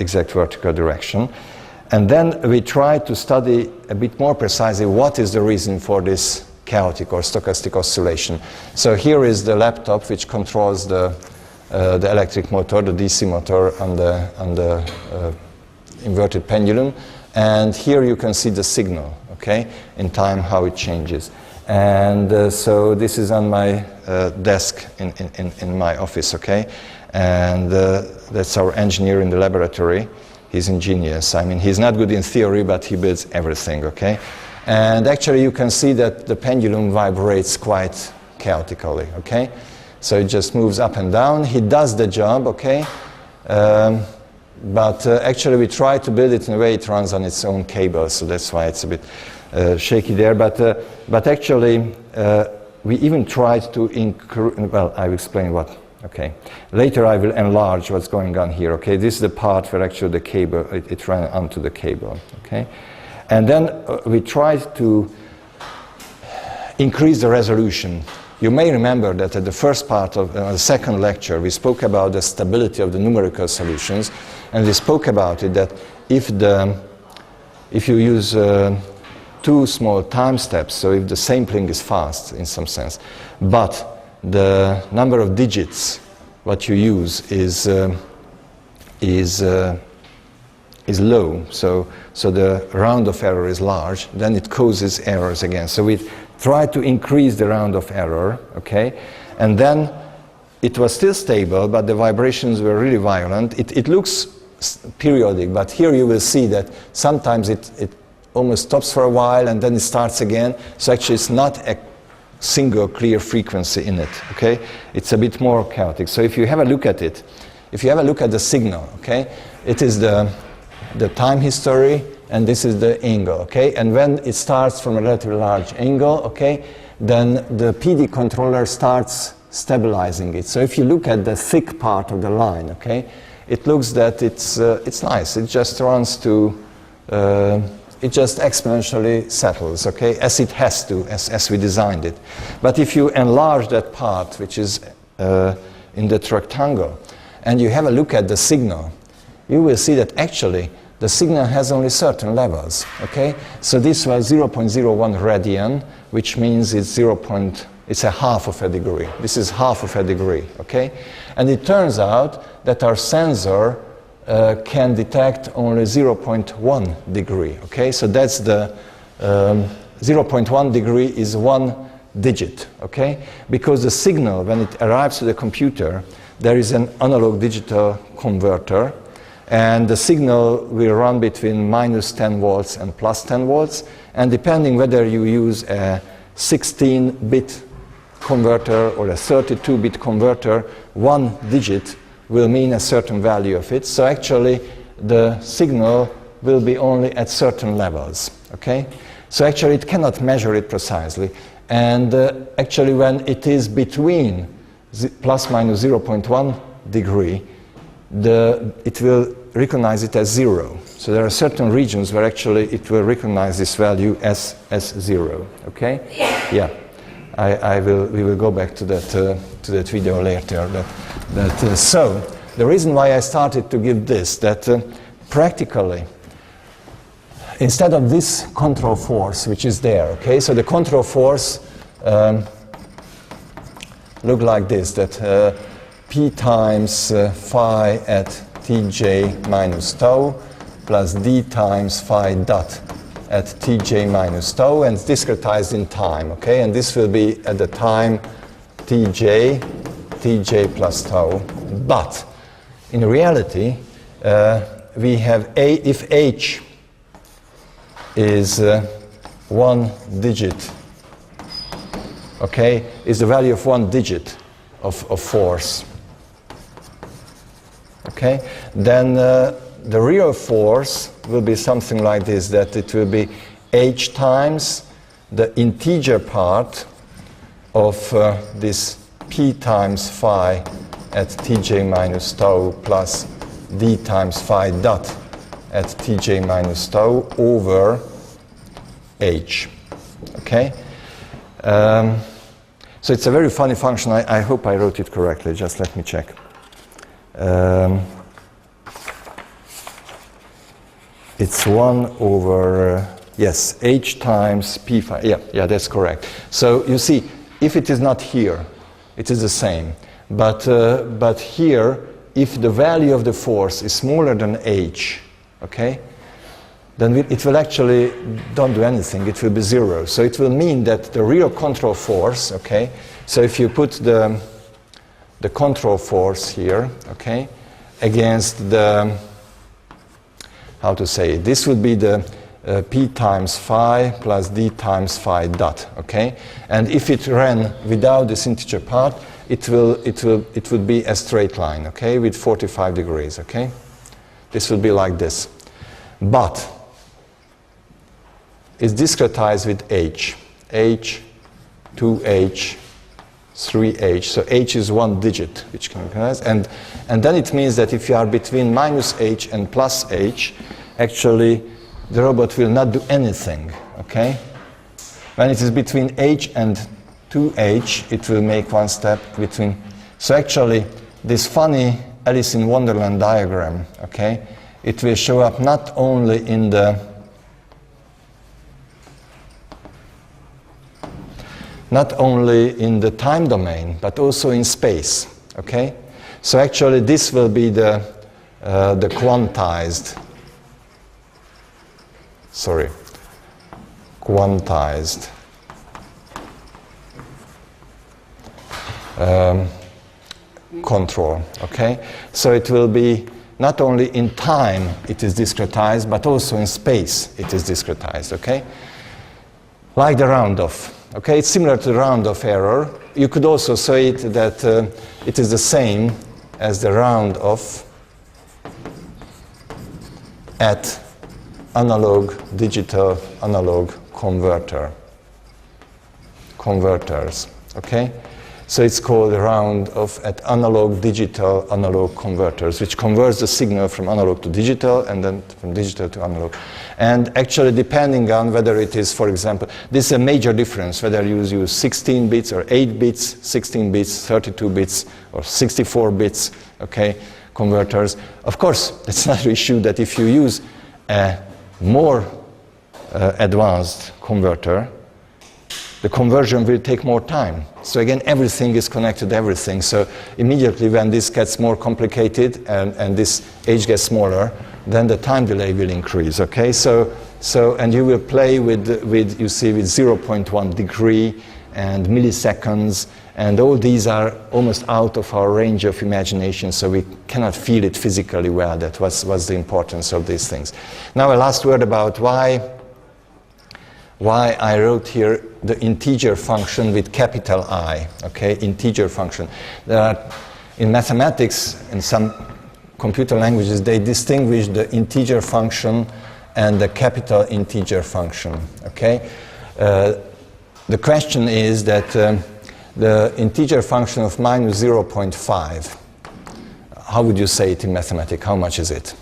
exact vertical direction. And then we try to study a bit more precisely what is the reason for this chaotic or stochastic oscillation. So here is the laptop which controls the electric motor, the DC motor on the inverted pendulum. And here you can see the signal, okay, in time how it changes. And so this is on my desk in my office, okay? And that's our engineer in the laboratory. He's ingenious. I mean, he's not good in theory, but he builds everything, okay? And actually you can see that the pendulum vibrates quite chaotically, okay? So it just moves up and down. He does the job, okay? But actually we try to build it in a way it runs on its own cable, so that's why it's a bit shaky there. But actually we even tried to increase, well, I will explain what. Okay. Later I will enlarge what's going on here. Okay. This is the part where actually the cable, it ran onto the cable. Okay. And then we tried to increase the resolution. You may remember that at the first part of the second lecture we spoke about the stability of the numerical solutions, and we spoke about it that if you use two small time steps, so if the sampling is fast in some sense, but the number of digits what you use is low, so the round of error is large, then it causes errors again. So we try to increase the round of error, okay, and then it was still stable, but the vibrations were really violent. It looks periodic, but here you will see that sometimes it almost stops for a while and then it starts again. So actually it's not a single clear frequency in it, okay? It's a bit more chaotic. So if you have a look at it, if you have a look at the signal, okay, it is the time history and this is the angle, okay? And when it starts from a relatively large angle, okay, then the PD controller starts stabilizing it. So if you look at the thick part of the line, okay, it looks that it's nice. It just runs to it just exponentially settles, okay, as it has to, as we designed it. But if you enlarge that part, which is in the rectangle, and you have a look at the signal, you will see that actually the signal has only certain levels, okay? So this was 0.01 radian, which means it's it's a half of a degree. This is half of a degree, okay? And it turns out that our sensor can detect only 0.1 degree, okay? So that's the 0.1 degree is 1 digit, okay? Because the signal, when it arrives to the computer, there is an analog digital converter, and the signal will run between minus 10 volts and plus 10 volts, and depending whether you use a 16-bit converter or a 32-bit converter, 1 digit will mean a certain value of it. So actually the signal will be only at certain levels, okay? So actually it cannot measure it precisely, and actually when it is between plus minus 0.1 degree, it will recognize it as 0. So there are certain regions where actually it will recognize this value as 0, okay? Yeah, we will go back to that video later. So the reason why I started to give this, that practically, instead of this control force which is there, okay, so the control force look like this, that P times phi at Tj minus tau plus D times phi dot at Tj minus tau, and it's discretized in time, okay, and this will be at the time Tj plus tau. But in reality, we have if h is 1 digit, okay, is the value of 1 digit of force, okay, then the real force will be something like this, that it will be h times the integer part of this p times phi at tj minus tau plus d times phi dot at tj minus tau over h. Okay? So it's a very funny function. I hope I wrote it correctly. Just let me check. It's 1 over, yes, h times p phi. Yeah, that's correct. So you see, if it is not here, it is the same. But here, if the value of the force is smaller than h, okay, then it will actually don't do anything. It will be 0. So it will mean that the real control force, okay, so if you put the control force here, okay, against the, how to say it, this would be the p times phi plus d times phi dot, okay, and if it ran without this integer part, it would be a straight line, okay, with 45 degrees, okay. This would be like this, but it's discretized with h, 2h, 3h, so h is one digit, which can be recognized, and then it means that if you are between minus h and plus h, actually the robot will not do anything, okay? When it is between h and 2h, it will make one step between, so actually this funny Alice in Wonderland diagram, okay, it will show up not only in the time domain, but also in space, okay? So actually this will be the quantized control, okay? So it will be not only in time it is discretized, but also in space it is discretized, okay? Like the round-off, okay? It's similar to the round-off error. You could also say it that it is the same as the round-off at analog, digital, analog converters, okay? So it's called a round-off at analog, digital, analog converters, which converts the signal from analog to digital and then from digital to analog. And actually, depending on whether it is, for example, this is a major difference, whether you use 16 bits or 8 bits, 16 bits, 32 bits, or 64 bits, okay, converters. Of course, it's another issue that if you use a more advanced converter, the conversion will take more time. So again, everything is connected to everything. So immediately when this gets more complicated and this h gets smaller, then the time delay will increase, okay? So and you will play with 0.1 degree and milliseconds, and all these are almost out of our range of imagination, so we cannot feel it physically well. That was the importance of these things. Now a last word about why I wrote here the integer function with capital I, okay, integer function. There are, in mathematics, in some computer languages, they distinguish the integer function and the capital integer function, okay? The question is that the integer function of minus 0.5, how would you say it in mathematics? How much is it?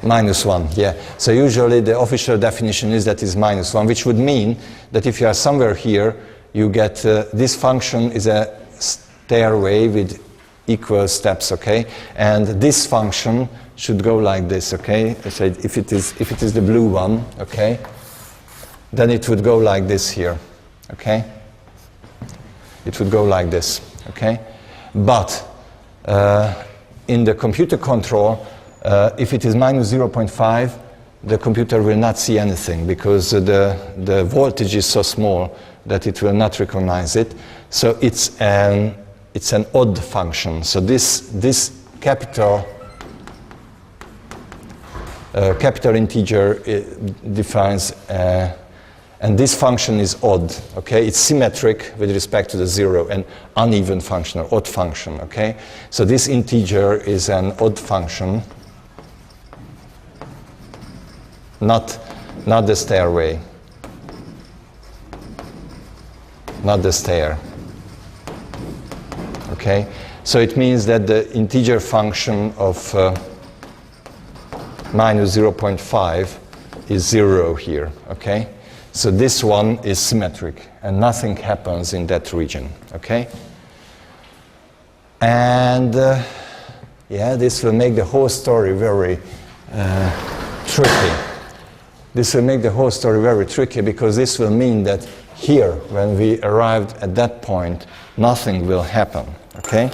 Minus 1, yeah. So usually the official definition is that is minus 1, which would mean that if you are somewhere here, you get this function is a stairway with equal steps, okay? And this function should go like this, okay? So if it is the blue one, okay, then it would go like this here, okay? It would go like this, okay? But in the computer control, if it is minus 0.5, the computer will not see anything because the voltage is so small that it will not recognize it. So it's an odd function. So this capital integer defines And this function is odd, okay? It's symmetric with respect to the 0, an uneven function, or odd function, okay? So this integer is an odd function, not the stairway, not the stair, okay? So it means that the integer function of minus 0.5 is 0 here, okay? So this one is symmetric, and nothing happens in that region, okay? And yeah, this will make the whole story very tricky. This will make the whole story very tricky, because this will mean that here, when we arrived at that point, nothing will happen, okay?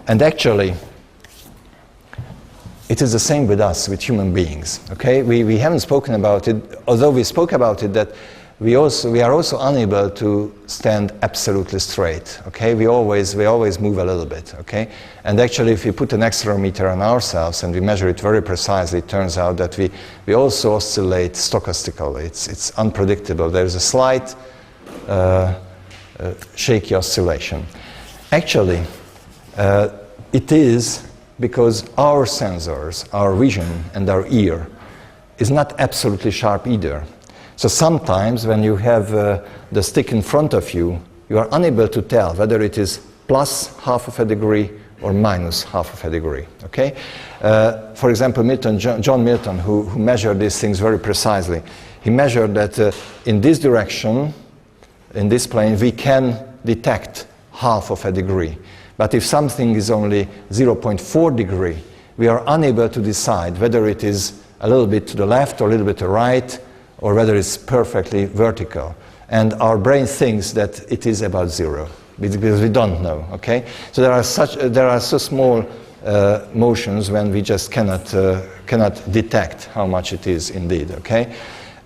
And actually, it is the same with us, with human beings, okay? We haven't spoken about it, although we spoke about it, that we are also unable to stand absolutely straight, okay? We always move a little bit, okay? And actually, if we put an accelerometer on ourselves and we measure it very precisely, it turns out that we also oscillate stochastically. It's unpredictable. There's a slight shaky oscillation. Actually, it is because our sensors, our vision and our ear is not absolutely sharp either. So sometimes when you have the stick in front of you, you are unable to tell whether it is plus half of a degree or minus half of a degree, okay? For example, John Milton, who measured these things very precisely, he measured that in this direction, in this plane, we can detect half of a degree. But if something is only 0.4 degree, we are unable to decide whether it is a little bit to the left or a little bit to the right, or whether it's perfectly vertical. And our brain thinks that it is about 0, because we don't know, okay? So there are so small motions when we just cannot detect how much it is indeed, okay?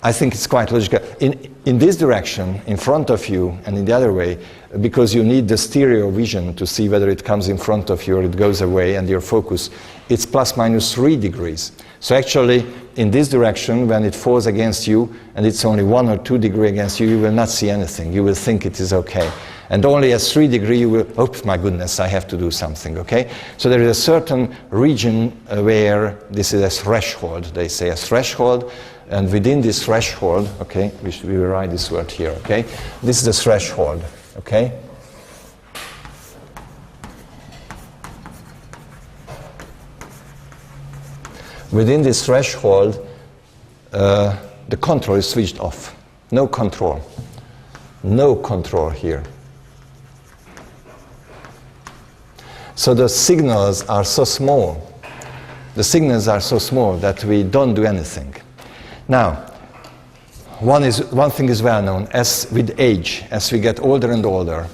I think it's quite logical. In this direction, in front of you, and in the other way, because you need the stereo vision to see whether it comes in front of you or it goes away, and your focus, it's plus minus 3 degrees. So actually, in this direction, when it falls against you, and it's only 1 or 2 degrees against you, you will not see anything. You will think it is okay. And only at 3 degrees, you will, oh my goodness, I have to do something, okay? So there is a certain region where this is a threshold, they say, a threshold. And within this threshold, okay, we will write this word here, okay? This is the threshold, okay? Within this threshold, the control is switched off. No control. No control here. So the signals are so small. The signals are so small that we don't do anything. Now, one thing is well known. As with age, as we get older and older,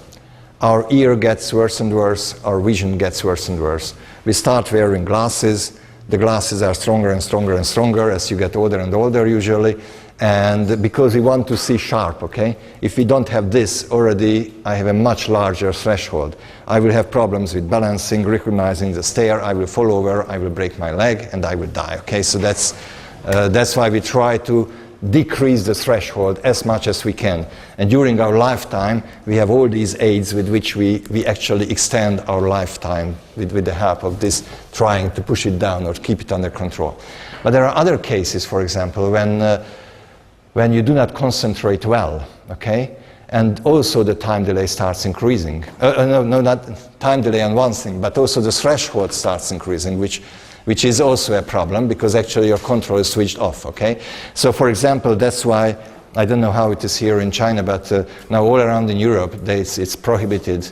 our ear gets worse and worse, our vision gets worse and worse. We start wearing glasses. The glasses are stronger and stronger and stronger as you get older and older usually. And because we want to see sharp, okay? If we don't have this already, I have a much larger threshold. I will have problems with balancing, recognizing the stair. I will fall over, I will break my leg, and I will die, okay? So that's why we try to decrease the threshold as much as we can. And during our lifetime, we have all these aids with which we actually extend our lifetime with the help of this, trying to push it down or keep it under control. But there are other cases, for example, when you do not concentrate well, okay? And also the time delay starts increasing. No, not time delay on one thing, but also the threshold starts increasing, which is also a problem, because actually your control is switched off, okay? So for example, that's why, I don't know how it is here in China, but now all around in Europe, it's prohibited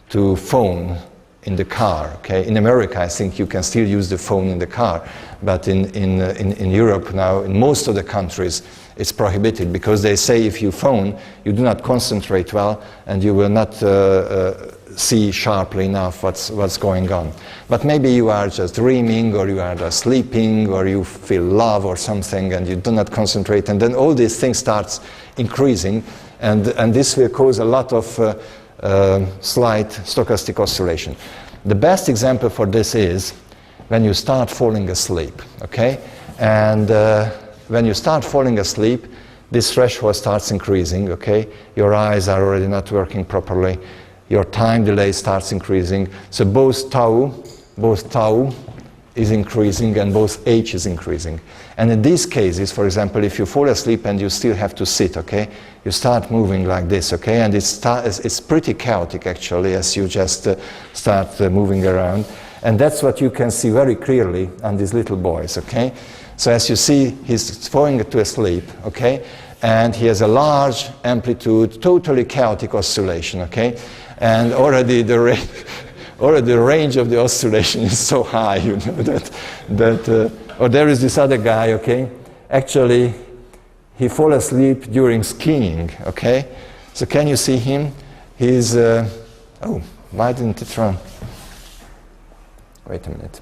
to phone in the car, okay? In America, I think you can still use the phone in the car, but in Europe now, in most of the countries, it's prohibited, because they say if you phone, you do not concentrate well, and you will not see sharply enough what's going on. But maybe you are just dreaming, or you are just sleeping, or you feel love or something, and you do not concentrate, and then all these things starts increasing, and this will cause a lot of slight stochastic oscillation. The best example for this is when you start falling asleep, okay? And when you start falling asleep, this threshold starts increasing, okay? Your eyes are already not working properly. Your time delay starts increasing. So both tau is increasing and both h is increasing. And in these cases, for example, if you fall asleep and you still have to sit, okay? You start moving like this, okay? And it's pretty chaotic, actually, as you just start moving around. And that's what you can see very clearly on these little boys, okay? So as you see, he's falling to sleep, okay? And he has a large amplitude, totally chaotic oscillation, okay? And already the range of the oscillation is so high, you know, or there is this other guy, okay? Actually, he fall asleep during skiing, okay? So can you see him? He's, oh, why didn't it run? Wait a minute.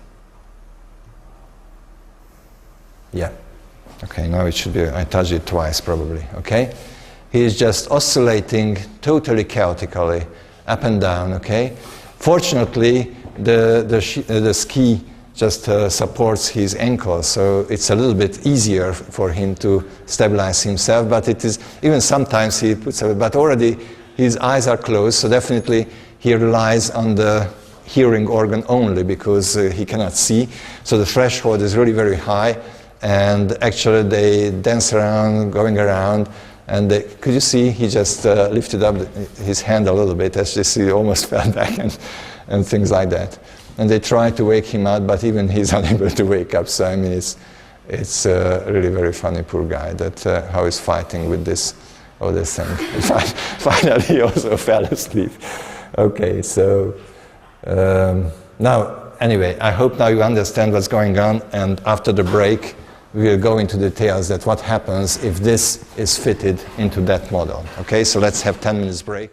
Yeah. Okay, now it should be, I touched it twice probably, okay? He is just oscillating totally chaotically, up and down, okay? Fortunately, the ski just supports his ankles, so it's a little bit easier for him to stabilize himself, but it is, even sometimes he puts, but already his eyes are closed, so definitely he relies on the hearing organ only because he cannot see, so the threshold is really very high, and actually they dance around, going around, and could you see he just lifted up his hand a little bit, as you see, he almost fell back and things like that. And they try to wake him up, but even he's unable to wake up, so I mean it's really very funny, poor guy, that how he's fighting with this other thing. Finally he also fell asleep. Okay, so now, anyway, I hope now you understand what's going on, and after the break, we will go into details that what happens if this is fitted into that model. Okay, so let's have 10 minutes break.